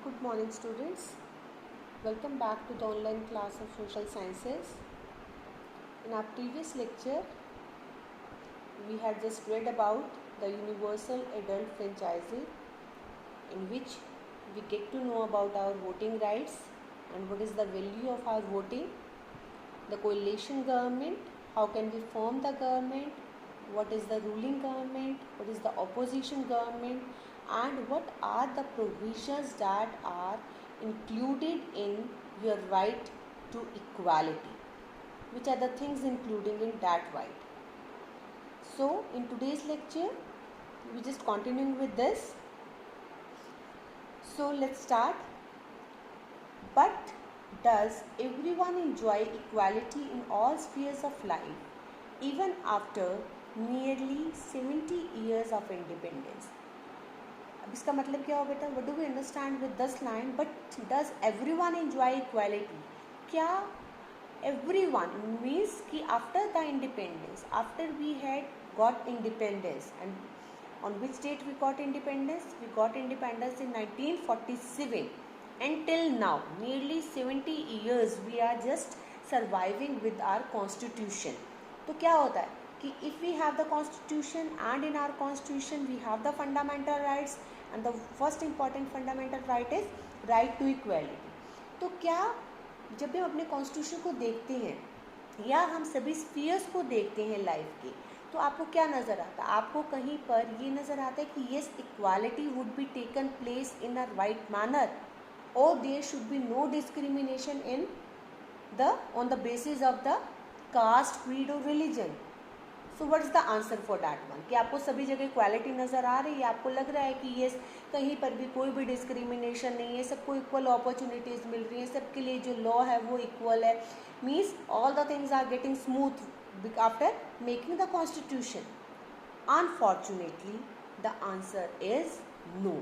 Good morning, students. Welcome back to the online class of social sciences. In our previous lecture, we had just read about the universal adult franchisee, in which we get to know about our voting rights and what is the value of our voting, the coalition government, how can we form the government, what is the ruling government, what is the opposition government, and what are the provisions that are included in your right to equality, which are the things including in that right. So in today's lecture we just continuing with this. So let's start. But does everyone enjoy equality in all spheres of life even after nearly 70 years of independence? अब इसका मतलब क्या हो बेटा? What do we understand with this line? But does everyone enjoy equality? क्या everyone means कि after the independence, after we had got independence, and on which date we got independence? We got independence in 1947. Until now, nearly 70 years we are just surviving with our constitution. तो क्या होता है कि if we have the constitution and in our constitution we have the fundamental rights, and the first important fundamental right is right to equality. तो क्या जब भी हम अपने कॉन्स्टिट्यूशन को देखते हैं या हम सभी स्फीयर्स को देखते हैं लाइफ के, तो आपको क्या नज़र आता है? आपको कहीं पर ये नज़र आता है कि yes, equality would be taken place in a right manner, or there should be no discrimination on the basis of the caste, creed or religion. So what is the answer for that one? कि आपको सभी जगह equality नज़र आ रही है, आपको लग रहा है कि ये कहीं पर भी कोई भी डिस्क्रिमिनेशन नहीं है, सबको इक्वल अपॉर्चुनिटीज़ मिल रही हैं, सबके लिए जो लॉ है वो इक्वल है, means all the things are getting smooth after making the constitution? Unfortunately the answer is no.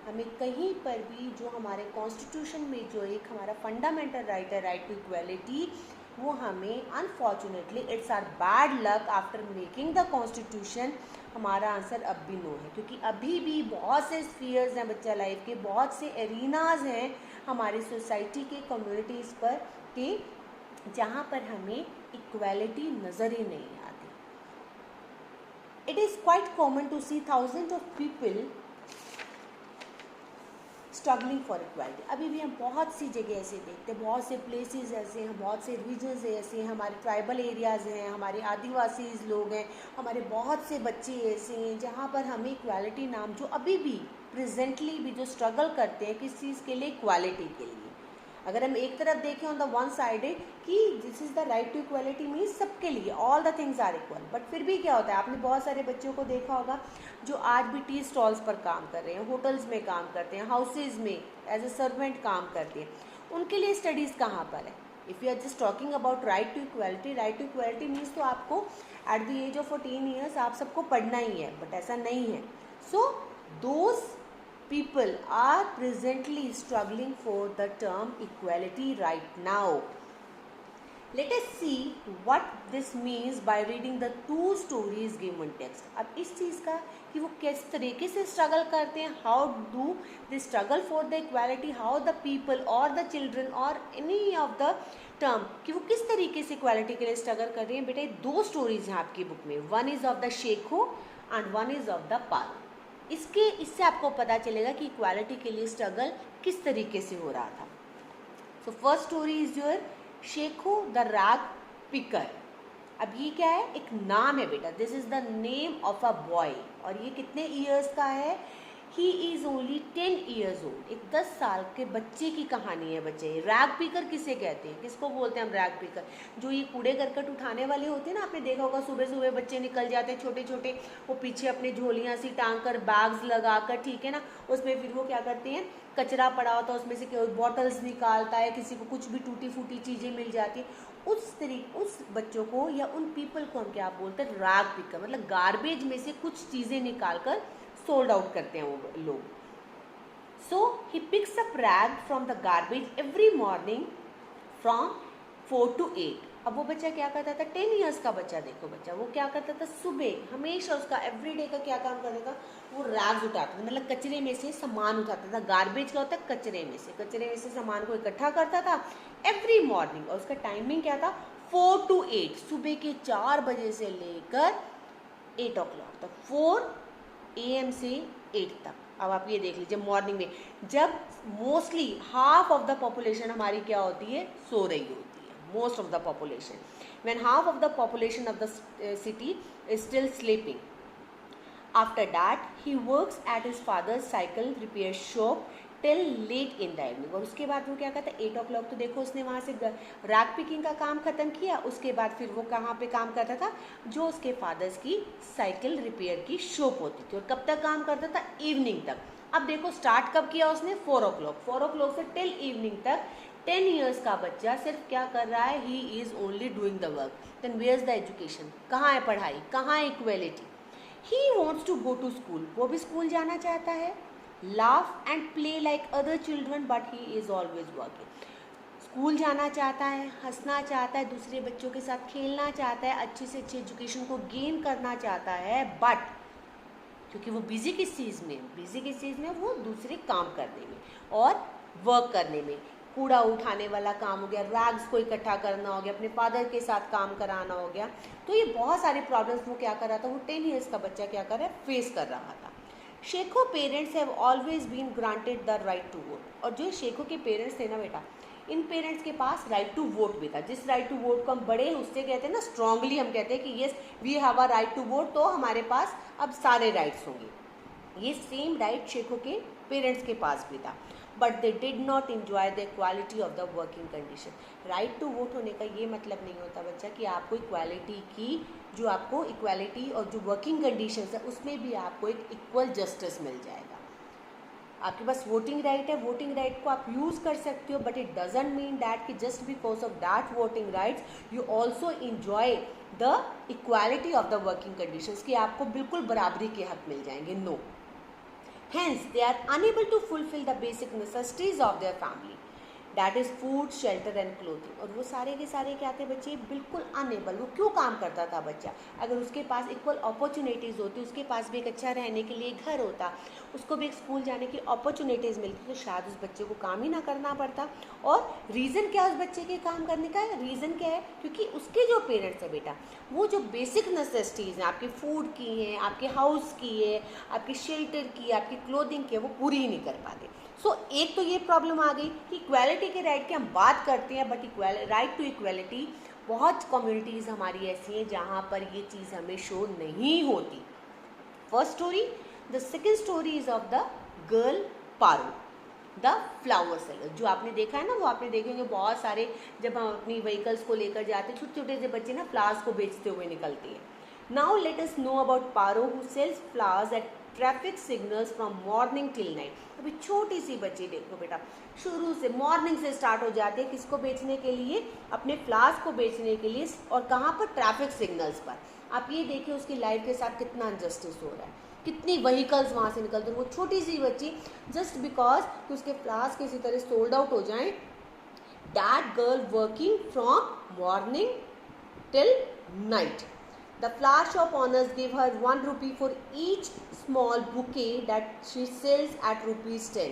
हमें कहीं पर भी जो हमारे कॉन्स्टिट्यूशन में जो एक हमारा फंडामेंटल राइट है, राइट टू इक्वालिटी, वो हमें unfortunately it's are bad luck after making the constitution, हमारा आंसर अब भी नो है. क्योंकि अभी भी बहुत से स्फीयर्स हैं बच्चा लाइफ के, बहुत से एरिनाज हैं हमारी सोसाइटी के, कम्युनिटीज़ पर कि जहाँ पर हमें इक्वालिटी नज़र ही नहीं आती. It is quite common to see thousand of people struggling for equality. अभी भी हम बहुत सी जगह ऐसे देखते हैं, बहुत से प्लेसेस ऐसे हैं, बहुत से रीजन्स ऐसे हैं, हमारे ट्राइबल एरियाज़ हैं, हमारे आदिवासी लोग हैं, हमारे बहुत से बच्चे ऐसे हैं जहाँ पर हमें इक्वालिटी नाम, जो अभी भी प्रेजेंटली भी जो स्ट्रगल करते हैं किस चीज़ के लिए? इक्वालिटी के लिए. अगर हम एक तरफ देखें ऑन द वन साइडेड कि this is the right to equality means सबके लिए all the things are equal, but फिर भी क्या होता है? आपने बहुत सारे बच्चों को देखा होगा जो आज भी टी स्टॉल्स पर काम कर रहे हैं, होटल्स में काम करते हैं, हाउसेज में एज ए सर्वेंट काम करते हैं. उनके लिए स्टडीज़ कहाँ पर है? If you are just talking about right to equality, right to equality means तो आपको at the age of 14 years आप सबको पढ़ना ही है, बट ऐसा नहीं है. So those people are presently struggling for the term equality right now. Let us see what this means by reading the two stories given text. अब इस चीज़ का कि वो किस तरीके से स्ट्रगल करते हैं, how do they struggle for the equality, how the people or the children or any of the term कि वो किस तरीके से इक्वालिटी के लिए स्ट्रगल कर रही हैं. बेटे दो स्टोरीज हैं आपकी बुक में, one is of the Shekho and one is of the Pal. इससे आपको पता चलेगा कि इक्वालिटी के लिए स्ट्रगल किस तरीके से हो रहा था. So first story is your Shekho the rag picker. अब ये क्या है? एक नाम है बेटा. This is the name of a boy. और ये कितने ईयर्स का है? He is only 10 years old. एक 10 साल के बच्चे की कहानी है बच्चे. रैग पिकर किसे कहते हैं? किसको बोलते हैं हम रैग पिकर? जो ये कूड़े करकट उठाने वाले होते हैं ना, आपने देखा होगा सुबह सुबह बच्चे निकल जाते हैं छोटे छोटे, वो पीछे अपने झोलियाँ सी टांग कर, बैग्स लगा कर, ठीक है ना, उसमें फिर वो क्या करते हैं, कचरा पड़ा होता है उसमें से बॉटल्स निकालता है, किसी को कुछ भी टूटी फूटी चीज़ें मिल जाती है, उस बच्चों को या उन पीपल को हम क्या बोलते हैं? Rag picker. मतलब गार्बेज में से कुछ चीज़ें निकाल कर सोल्ड आउट करते हैं वो लोग. So he picks up rag from the garbage every morning from 4 to 8. अब वो बच्चा क्या करता था, 10 ईयर्स का बच्चा, देखो बच्चा वो क्या करता था, सुबह हमेशा उसका एवरीडे का क्या काम करता था, वो रैग्स उठाता था, मतलब कचरे में से सामान उठाता था। गार्बेज का होता है कचरे में से सामान को इकट्ठा करता था एवरी मॉर्निंग। और उसका टाइमिंग क्या था, 4 to 8, सुबह के 4 बजे से लेकर 8 o'clock तक, 4 AM से 8 तक। अब आप ये देख लीजिए मॉर्निंग में, जब mostly half of the population हमारी क्या होती है, सो रही होती है, most of the population, when half of the population of the city is still sleeping. After that he works at his father's cycle repair shop till late in the evening. और उसके बाद वो क्या करता है, 8 o'clock तो देखो उसने वहाँ से रैक पिकिंग का काम ख़त्म किया। उसके बाद फिर वो कहाँ पे काम करता था, जो उसके फादर्स की साइकिल रिपेयर की शॉप होती थी। और कब तक काम करता था, इवनिंग तक। अब देखो स्टार्ट कब किया उसने, 4 o'clock से टिल इवनिंग तक। 10 ईयर्स का बच्चा सिर्फ क्या कर रहा है, he is only doing the work. Then where is the education, कहाँ है पढ़ाई, कहाँ है equality. He wants to go to school, वो भी स्कूल जाना चाहता है। Laugh and play like other children but he is always working. School जाना चाहता है, हंसना चाहता है, दूसरे बच्चों के साथ खेलना चाहता है, अच्छी से अच्छी एजुकेशन को गेन करना चाहता है, बट क्योंकि वो बिजी किस चीज़ में, वो दूसरे काम करने में और वर्क करने में। कूड़ा उठाने वाला काम हो गया, रैग्स को इकट्ठा करना हो गया, अपने फादर के साथ काम कराना हो गया। तो ये बहुत सारे प्रॉब्लम्स वो क्या कर रहा था, वो 10 ईयर्स का बच्चा क्या कर रहा है, फेस कर रहा था। Shekho parents have always been granted the right to vote. और जो शेखो के पेरेंट्स थे ना बेटा, इन पेरेंट्स के पास राइट टू वोट भी था। जिस राइट टू वोट को हम बड़े हैं उससे कहते हैं ना, स्ट्रांगली हम कहते हैं कि yes we have a right to vote, तो हमारे पास अब सारे राइट्स होंगे। ये सेम राइट शेखो के पेरेंट्स के पास भी था, but they did not enjoy the equality of the working condition. Right to vote होने का ये मतलब नहीं होता बच्चा कि आपको इक्वालिटी की, जो आपको इक्वालिटी और जो वर्किंग कंडीशंस है उसमें भी आपको एक इक्वल जस्टिस मिल जाएगा। आपके पास वोटिंग राइट है, वोटिंग राइट को आप यूज़ कर सकते हो, but it doesn't mean that कि just because of that voting rights you also enjoy the equality of the working conditions, कि आपको बिल्कुल बराबरी के हक मिल जाएंगे। No, hence they are unable to fulfill the basic necessities of their family, that is food, shelter and clothing। और वो सारे के सारे क्या थे बच्चे, बिल्कुल अनेबल। वो क्यों काम करता था बच्चा, अगर उसके पास इक्वल अपॉर्चुनिटीज़ होती, उसके पास भी एक अच्छा रहने के लिए घर होता, उसको भी एक स्कूल जाने की अपॉर्चुनिटीज़ मिलती, तो शायद उस बच्चे को काम ही ना करना पड़ता। और रीज़न क्या है उस बच्चे के काम करने का, रीज़न क्या है, क्योंकि उसके जो पेरेंट्स हैं बेटा, वो जो बेसिक नेसेसिटीज़ हैं, आपके फूड की हैं, आपके हाउस की है, आपके शेल्टर की, आपकी क्लोथिंग की है, वो पूरी ही नहीं कर पाते। सो एक तो ये प्रॉब्लम आ गई कि इक्वालिटी के राइट की हम बात करते हैं, बट राइट टू इक्वालिटी बहुत कम्युनिटीज़ हमारी ऐसी हैं जहाँ पर ये चीज़ हमें शो नहीं होती। First story, the second story is of the girl Paro the flower seller. जो आपने देखा है ना, वो आपने देखेंगे बहुत सारे, जब हम अपनी व्हीकल्स को लेकर जाते हैं, छोटे छोटे से बच्चे ना फ्लावर्स को बेचते हुए निकलते हैं। Now let us know about Paro who sells flowers at traffic signals from morning till night. अभी छोटी सी बच्ची देखो बेटा, शुरू से मॉर्निंग से स्टार्ट हो जाते हैं, किसको बेचने के लिए, अपने फ्लावर्स को बेचने के लिए, और कहाँ पर, ट्रैफिक सिग्नल्स पर। आप ये देखिए उसकी लाइफ के साथ कितना अनजस्टिस हो रहा है, कितनी व्हीकल्स वहाँ से निकलते हैं। वो छोटी सी बच्ची जस्ट बिकॉज कि उसके फ्लावर्स किसी तरह सोल्ड आउट हो जाएं, that girl working from morning till night. The flower shop owners give her 1 rupee for each small bouquet that she sells at ₹10।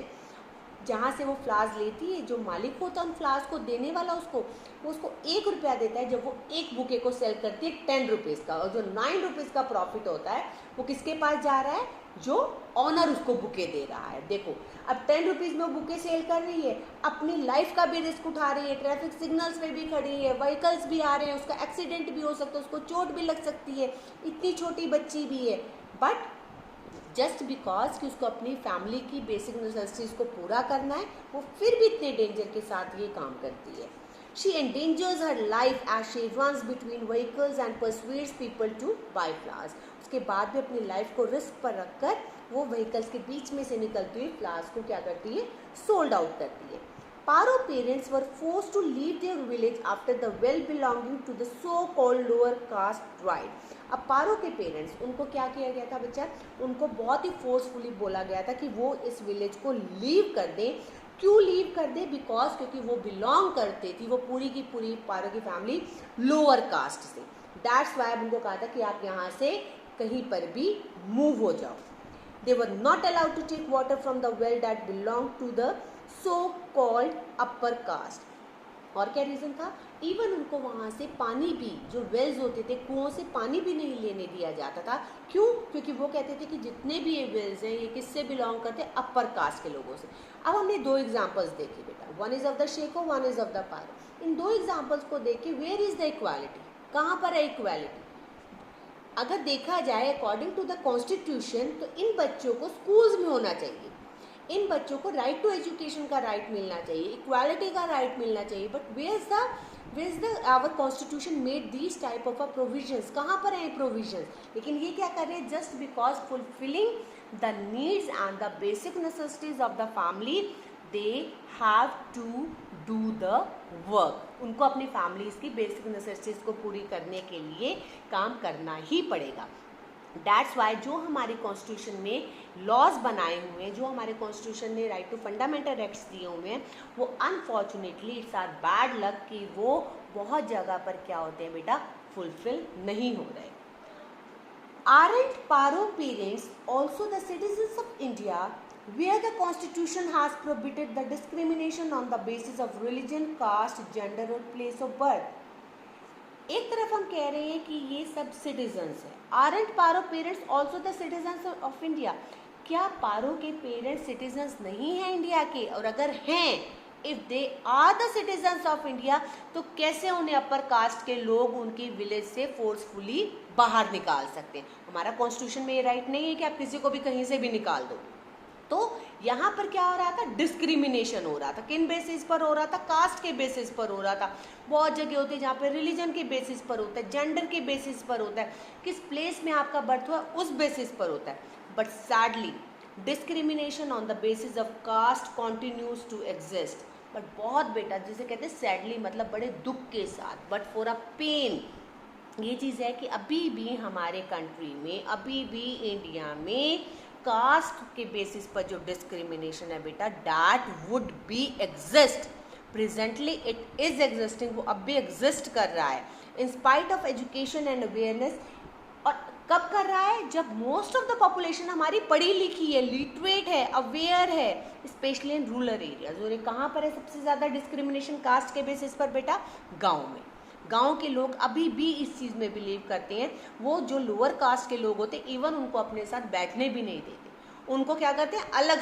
जहाँ से वो फ्लावर्स लेती है, जो मालिक होता है उन फ्लावर्स को देने वाला उसको, वो उसको 1 रुपया देता है जब वो एक बुके को सेल करती है 10 रुपीज़ का। और जो 9 रुपीज़ का प्रॉफिट होता है वो किसके पास जा रहा है, जो ऑनर उसको बुके दे रहा है। देखो अब 10 रुपीज़ में वो बुके सेल कर रही है, अपनी लाइफ का भी रिस्क उठा रही है, ट्रैफिक सिग्नल्स पे भी खड़ी है, व्हीकल्स भी आ रहे हैं, उसका एक्सीडेंट भी हो सकता है, उसको चोट भी लग सकती है, इतनी छोटी बच्ची भी है, बट जस्ट बिकॉज कि उसको अपनी फैमिली की बेसिक नेसेसिटीज़ को पूरा करना है, वो फिर भी इतने डेंजर के साथ ये काम करती है। She endangers her life as she runs between vehicles and persuades people to buy flowers। उसके बाद भी अपनी लाइफ को रिस्क पर रखकर वो व्हीकल्स के बीच में से निकलती हुई फ्लावर्स को क्या करती है, सोल्ड आउट करती है। Paro parents were forced to leave their village after the well belonging to the so-called lower caste tribe। अब पारो के पेरेंट्स, उनको क्या किया गया था बच्चा, उनको बहुत ही फोर्सफुली बोला गया था कि वो इस विलेज को लीव कर दें, क्यों लीव कर दे? बिकॉज क्योंकि वो बिलोंग करते थी, वो पूरी की पूरी पारो की फैमिली लोअर कास्ट से। दैट्स वाई उनको कहा था कि आप यहाँ से कहीं पर भी मूव हो जाओ। They were not allowed to take water from the well that belonged to the so-called upper caste. और क्या रीज़न था? इवन उनको वहाँ से पानी भी, जो वेल्स होते थे, कुओं से पानी भी नहीं लेने दिया जाता था। क्यों? क्योंकि वो कहते थे कि जितने भी ये वेल्स हैं ये किससे बिलोंग करते हैं? अपर कास्ट के लोगों से। अब हमने दो एग्जाम्पल्स देखे बेटा, one is of the Shekho, one is of the Paro. इन दो एग्जाम्पल्स को देख के वेयर इज द इक्वालिटी, कहाँ पर है इक्वालिटी? अगर देखा जाए अकॉर्डिंग टू द कॉन्स्टिट्यूशन तो इन बच्चों को स्कूल्स में होना चाहिए, इन बच्चों को राइट टू एजुकेशन का राइट मिलना चाहिए, इक्वालिटी का राइट मिलना चाहिए। But where is the our constitution made these type of provisions? कहाँ पर है प्रोविजंस? लेकिन ये क्या कर रहे हैं? Just because fulfilling the needs and the basic necessities of the family, they have to do the work. उनको अपनी फैमिलीज की बेसिक नेसेसिटीज को पूरी करने के लिए काम करना ही पड़ेगा। दैट्स वाई जो हमारे कॉन्स्टिट्यूशन में लॉज बनाए हुए हैं, जो हमारे कॉन्स्टिट्यूशन ने राइट टू फंडामेंटल राइट्स दिए हुए हैं, वो unfortunately it's are bad luck कि वो बहुत जगह पर क्या होते हैं बेटा? फुलफिल नहीं हो रहे। Aren't Paro parents also the citizens of India, where the constitution has prohibited the discrimination on the basis of religion, caste, gender or place of birth? एक तरफ हम कह रहे हैं कि ये सब सिटीजन्स हैं। Aren't Paro parents also the citizens of India? क्या पारो के पेरेंट्स सिटीजन्स नहीं हैं इंडिया के? और अगर हैं, if they are the citizens of India, तो कैसे उन्हें अपर कास्ट के लोग उनकी विलेज से फोर्सफुली बाहर निकाल सकते हैं? हमारा कॉन्स्टिट्यूशन में ये राइट नहीं है कि आप किसी को भी कहीं से भी निकाल दो। तो यहाँ पर क्या हो रहा था? डिस्क्रिमिनेशन हो रहा था। किन बेसिस पर हो रहा था? कास्ट के बेसिस पर हो रहा था। बहुत जगह होती है जहाँ पे रिलीजन के बेसिस पर होता है, जेंडर के बेसिस पर होता है, किस प्लेस में आपका बर्थ हुआ उस बेसिस पर होता है। But sadly discrimination on the basis of caste continues to exist. But बहुत बेटा, जिसे कहते हैं सैडली, मतलब बड़े दुख के साथ, बट फॉर अ पेन, ये चीज़ है कि अभी भी हमारे कंट्री में, अभी भी इंडिया में कास्ट के बेसिस पर जो डिस्क्रिमिनेशन है बेटा, that would be exist. Presently it is existing, वो अब भी एग्जिस्ट कर रहा है in spite of education and awareness. और कब कर रहा है? जब मोस्ट ऑफ द पॉपुलेशन हमारी पढ़ी लिखी है, लिटरेट है, अवेयर है, स्पेशली इन रूरल एरियाज। और कहाँ पर है सबसे ज़्यादा डिस्क्रिमिनेशन कास्ट के बेसिस पर बेटा? गाँव में। गांव के लोग अभी भी इस चीज़ में बिलीव करते हैं। वो जो लोअर कास्ट के लोग होते हैं, इवन उनको अपने साथ बैठने भी नहीं देते। उनको क्या करते हैं? अलग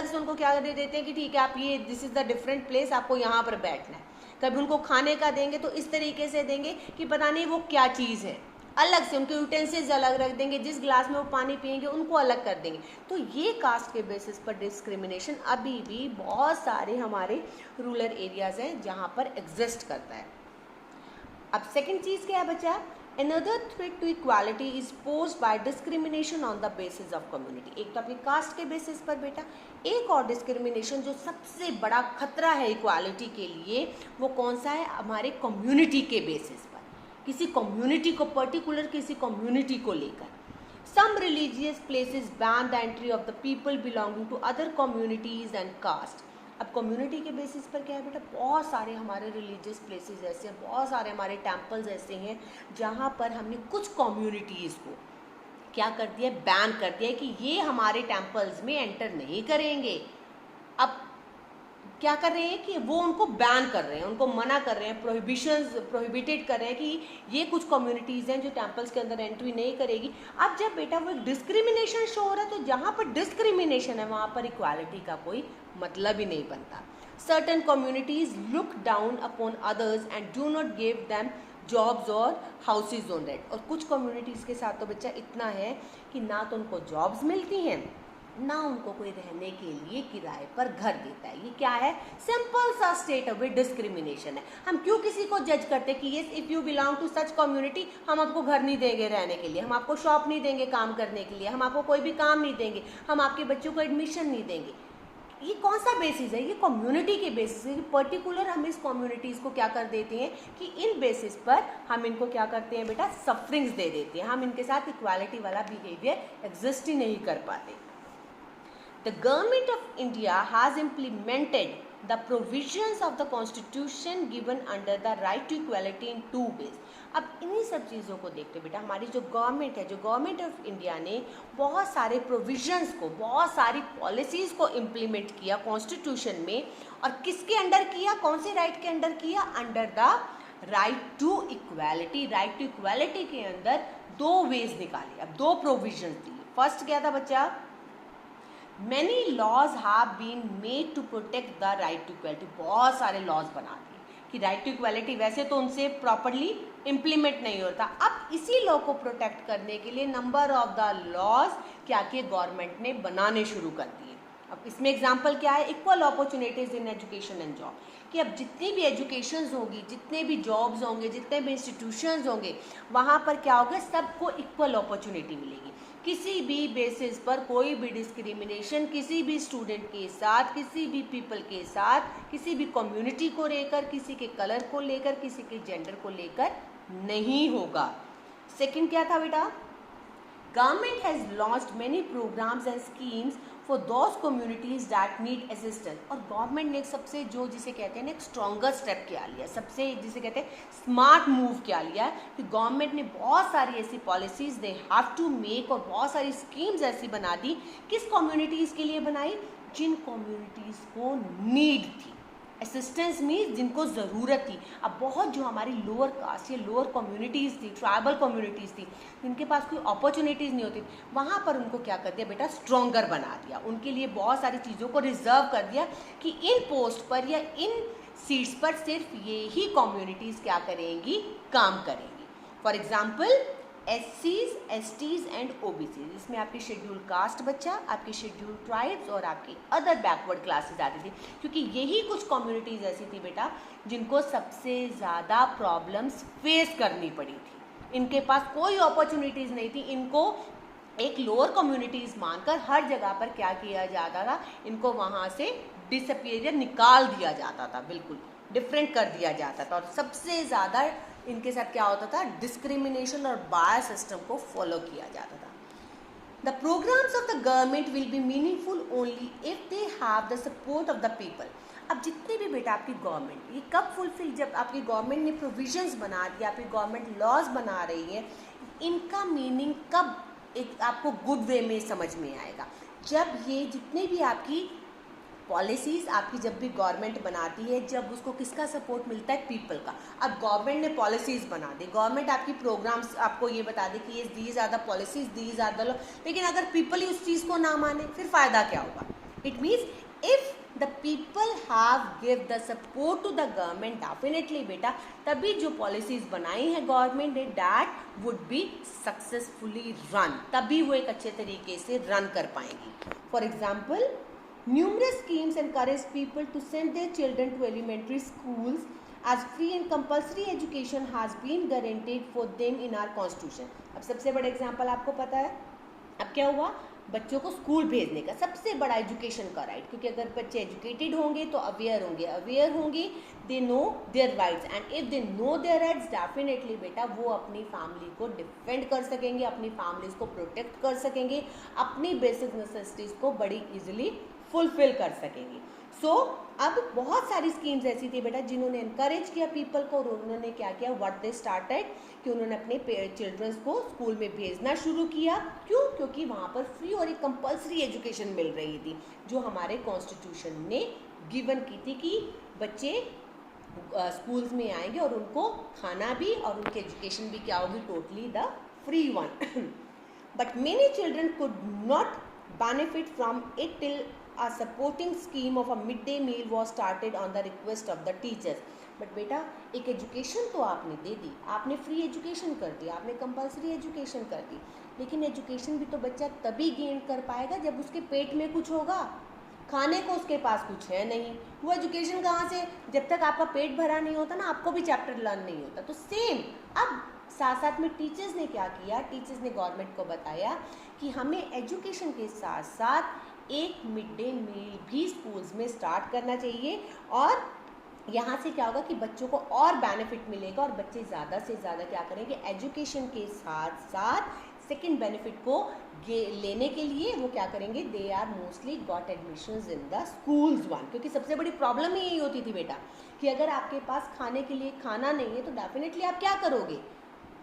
से उनको क्या दे देते हैं कि ठीक है, आप ये, this is the different place, आपको यहाँ पर बैठना है। कभी उनको खाने का देंगे तो इस तरीके से देंगे कि पता नहीं वो क्या चीज़ है, अलग से उनके यूटेंसिल्स अलग रख देंगे, जिस ग्लास में वो पानी पियेंगे उनको अलग कर देंगे। तो ये कास्ट के बेसिस पर डिस्क्रिमिनेशन अभी भी बहुत सारे हमारे रूरल एरियाज हैं जहाँ पर एग्जिस्ट करता है। अब सेकेंड चीज़ क्या है बच्चा? Another threat to equality is posed by discrimination on the basis of community. एक तो आपकी कास्ट के बेसिस पर बेटा, एक और डिस्क्रिमिनेशन जो सबसे बड़ा खतरा है इक्वालिटी के लिए, वो कौन सा है? हमारे कम्युनिटी के बेसिस पर, किसी कम्युनिटी को, पर्टिकुलर किसी कम्युनिटी को लेकर। Some religious places ban the entry of the people belonging to other communities and caste. अब कम्युनिटी के बेसिस पर क्या है बेटा? बहुत सारे हमारे रिलीजियस प्लेसेस ऐसे हैं, बहुत सारे हमारे टेम्पल्स ऐसे हैं जहाँ पर हमने कुछ कम्युनिटीज़ को क्या कर दिया? बैन कर दिया है कि ये हमारे टेम्पल्स में एंटर नहीं करेंगे। अब क्या कर रहे हैं कि वो उनको बैन कर रहे हैं, उनको मना कर रहे हैं, प्रोहिबिटेड कर रहे हैं कि ये कुछ कम्युनिटीज़ हैं जो टेम्पल्स के अंदर एंट्री नहीं करेगी। अब जब बेटा वो डिस्क्रिमिनेशन शो हो रहा है, तो जहाँ पर डिस्क्रिमिनेशन है वहाँ पर इक्वालिटी का कोई मतलब ही नहीं बनता। Certain communities look down upon others and do not give them jobs और हाउसेज ऑन रेंट। और कुछ कम्युनिटीज़ के साथ तो बच्चा इतना है कि ना तो उनको जॉब्स मिलती हैं, ना उनको कोई रहने के लिए किराए पर घर देता है। ये क्या है? सिंपल सा स्टेट ऑफ डिस्क्रिमिनेशन है। हम क्यों किसी को जज करते कि yes if you belong to such community, हम आपको घर नहीं देंगे रहने के लिए, हम आपको शॉप नहीं देंगे काम करने के लिए, हम आपको कोई भी काम नहीं देंगे, हम आपके बच्चों को एडमिशन नहीं देंगे। ये कौन सा बेसिस है? ये कम्युनिटी के बेसिस है। पर्टिकुलर हम इस कम्युनिटीज़ को क्या कर देते हैं कि इन बेसिस पर हम इनको क्या करते हैं बेटा? सफरिंग्स दे देते हैं। हम इनके साथ इक्वालिटी वाला बिहेवियर एग्जिस्ट ही नहीं कर पाते। The government of India has implemented the provisions of the constitution given under the right to equality in two ways. अब इन्हीं सब चीज़ों को देखते बेटा, हमारी जो गवर्नमेंट है, जो गवर्नमेंट ऑफ इंडिया ने बहुत सारे प्रोविजंस को, बहुत सारी पॉलिसीज़ को इम्प्लीमेंट किया कॉन्स्टिट्यूशन में, और किसके अंडर किया, कौन से राइट के अंडर किया, under the right to equality. Right to equality के अंदर दो वेज निकाले, अब दो प्रोविजंस दिए। फर्स्ट क्या था बच्चा, Many laws have been made to protect the right to equality। बहुत सारे लॉज बना दिए कि राइट टू इक्वालिटी वैसे तो उनसे प्रॉपरली इम्प्लीमेंट नहीं होता, अब इसी लॉ को प्रोटेक्ट करने के लिए नंबर ऑफ द लॉज क्या किए, गवर्नमेंट ने बनाने शुरू कर दिए। अब इसमें एग्जांपल क्या है, equal opportunities in education and job, कि अब जितनी भी एजुकेशंस होगी, जितने भी जॉब्स होंगे, जितने भी इंस्टीट्यूशंस होंगे, वहाँ पर क्या होगा, सबको इक्वल अपॉर्चुनिटी मिलेगी। किसी भी बेसिस पर कोई भी डिस्क्रिमिनेशन किसी भी स्टूडेंट के साथ, किसी भी पीपल के साथ, किसी भी कम्युनिटी को लेकर, किसी के कलर को लेकर, किसी के जेंडर को लेकर नहीं होगा। सेकंड क्या था बेटा, government has launched many programmes and schemes for those communities that need assistance. और गवर्नमेंट ने एक सबसे जो जिसे कहते हैं ना एक स्ट्रॉन्गर स्टेप क्या लिया, सबसे जिसे कहते हैं स्मार्ट मूव क्या लिया कि गवर्नमेंट ने बहुत सारी ऐसी policies they have to make, और बहुत सारी स्कीम्स ऐसी बना दी। किस कम्युनिटीज़ के लिए बनाई, जिन कम्युनिटीज़ को नीड थी, असिस्टेंस मीन्स जिनको ज़रूरत थी। अब बहुत जो हमारी लोअर कास्ट या लोअर कम्युनिटीज़ थी, ट्राइबल कम्युनिटीज़ थी, जिनके पास कोई अपॉर्चुनिटीज़ नहीं होती, वहाँ पर उनको क्या कर दिया बेटा, स्ट्रॉन्गर बना दिया। उनके लिए बहुत सारी चीज़ों को रिजर्व कर दिया कि इन पोस्ट पर या इन सीट्स पर सिर्फ ये ही कम्युनिटीज़ क्या करेंगी, काम करेंगी। For example SCs, STs and OBCs, इसमें आपकी शेड्यूल कास्ट बच्चा, आपकी शेड्यूल ट्राइब्स और आपकी अदर बैकवर्ड क्लासेस आती थी, क्योंकि यही कुछ कम्युनिटीज़ ऐसी थी बेटा जिनको सबसे ज़्यादा प्रॉब्लम्स फेस करनी पड़ी थी। इनके पास कोई अपॉर्चुनिटीज़ नहीं थी, इनको एक लोअर कम्युनिटीज़ मानकर हर जगह पर क्या किया जाता था, इनको वहाँ से डिसअपियर या निकाल दिया जाता था, बिल्कुल डिफरेंट कर दिया जाता था। और सबसे ज़्यादा इनके साथ क्या होता था, डिस्क्रिमिनेशन और बायस सिस्टम को फॉलो किया जाता था। The programmes of the government will be meaningful only if they have the support of the people. अब जितने भी बेटा आपकी गवर्नमेंट, ये कब फुलफिल, जब आपकी गवर्नमेंट ने प्रोविजंस बना दिया, आपकी गवर्नमेंट लॉज बना रही है, इनका मीनिंग कब एक आपको गुड वे में समझ में आएगा, जब ये जितने भी आपकी पॉलिसीज़ आपकी जब भी गवर्नमेंट बनाती है, जब उसको किसका सपोर्ट मिलता है, पीपल का। अब गवर्नमेंट ने पॉलिसीज़ बना दी, गवर्नमेंट आपकी प्रोग्राम्स आपको ये बता दे कि ये these are the policies, these are the law, लेकिन अगर पीपल ही उस चीज़ को ना माने फिर फ़ायदा क्या होगा। It means if the people have give the support to the government, definitely बेटा तभी जो पॉलिसीज़ बनाई हैं गवर्नमेंट ने, that would be successfully run, तभी वो एक अच्छे तरीके से रन कर पाएंगी। For example, numerous schemes encourage people to send their children to elementary schools as free and compulsory education has been guaranteed for them in our constitution। अब सबसे बड़ा एग्जांपल आपको पता है, अब क्या हुआ, बच्चों को स्कूल भेजने का सबसे बड़ा एजुकेशन का राइट, क्योंकि अगर बच्चे एजुकेटेड होंगे तो अवेयर होंगे, they know their rights, and if they know their rights definitely बेटा वो अपनी फैमिली को डिफेंड कर सकेंगे, अपनी फैमिलीज को प्रोटेक्ट कर सकेंगे, अपनी बेसिक नेसेसिटीज़ को बड़ी इजीली फुलफिल कर सकेंगी। अब बहुत सारी स्कीम्स ऐसी थी बेटा जिन्होंने इनकरेज किया पीपल को, और उन्होंने क्या किया, व्हाट दे स्टार्टेड, कि उन्होंने अपने चिल्ड्रंस को स्कूल में भेजना शुरू किया। क्यों, क्योंकि वहाँ पर फ्री और एक कंपल्सरी एजुकेशन मिल रही थी, जो हमारे कॉन्स्टिट्यूशन ने गिवन की थी कि बच्चे स्कूल्स में आएंगे और उनको खाना भी और उनकी एजुकेशन भी क्या होगी, totally the free one. But many children could not benefit from it till a supporting scheme of a midday meal was started on the request of the teachers। But बेटा एक एजुकेशन तो आपने दे दी, आपने free education कर दी, आपने compulsory education कर दी, लेकिन education भी तो बच्चा तभी गेन कर पाएगा जब उसके पेट में कुछ होगा, खाने को उसके पास कुछ है नहीं, वो एजुकेशन कहाँ से, जब तक आपका पेट भरा नहीं होता ना, आपको भी चैप्टर लर्न नहीं होता। तो सेम अब साथ साथ में टीचर्स ने क्या किया, टीचर्स ने गवर्नमेंट को बताया कि हमें एजुकेशन के साथ साथ एक मिड डे मील भी स्कूल्स में स्टार्ट करना चाहिए, और यहाँ से क्या होगा कि बच्चों को और बेनिफिट मिलेगा और बच्चे ज़्यादा से ज़्यादा क्या करेंगे, एजुकेशन के साथ साथ सेकंड बेनिफिट को लेने के लिए वो क्या करेंगे, they are mostly got admissions in the schools one, क्योंकि सबसे बड़ी प्रॉब्लम ही यही होती थी बेटा कि अगर आपके पास खाने के लिए खाना नहीं है तो डेफिनेटली आप क्या करोगे,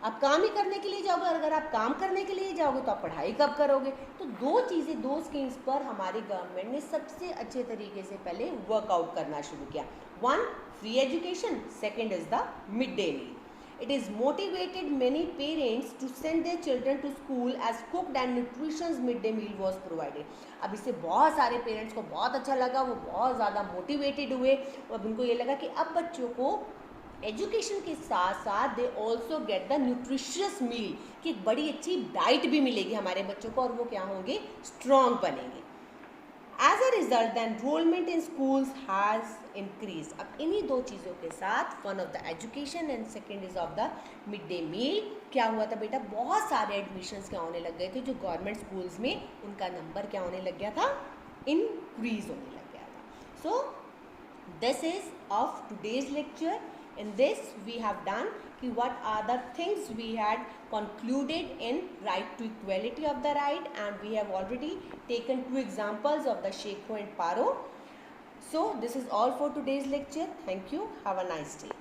आप काम ही करने के लिए जाओगे, और अगर आप काम करने के लिए जाओगे तो आप पढ़ाई कब करोगे। तो दो स्कीम्स पर हमारी गवर्नमेंट ने सबसे अच्छे तरीके से पहले वर्कआउट करना शुरू किया। One, free education, second is the mid day meal. It is motivated many parents to send their children to school as cooked and nutritious midday meal was provided. अब इससे बहुत सारे पेरेंट्स को बहुत अच्छा लगा, वो बहुत ज़्यादा मोटिवेटेड हुए, अब उनको ये लगा कि अब बच्चों को एजुकेशन के साथ साथ they also get the nutritious meal, कि एक बड़ी अच्छी डाइट भी मिलेगी हमारे बच्चों को और वो क्या होंगे, स्ट्रॉन्ग बनेंगे। As a result, the enrollment in schools has increased. अब इन्हीं दो चीज़ों के साथ, one of the education and second is of the midday meal, क्या हुआ था बेटा, बहुत सारे एडमिशन्स क्या होने लग गए थे जो गवर्नमेंट स्कूल्स में, उनका नंबर क्या होने लग गया था, इंक्रीज होने लग गया था। So this is of today's lecture. In this we have done what are the things we had concluded in right to equality of the right, and we have already taken 2 examples of the Shekho and Paro. So this is all for today's lecture. Thank you. Have a nice day.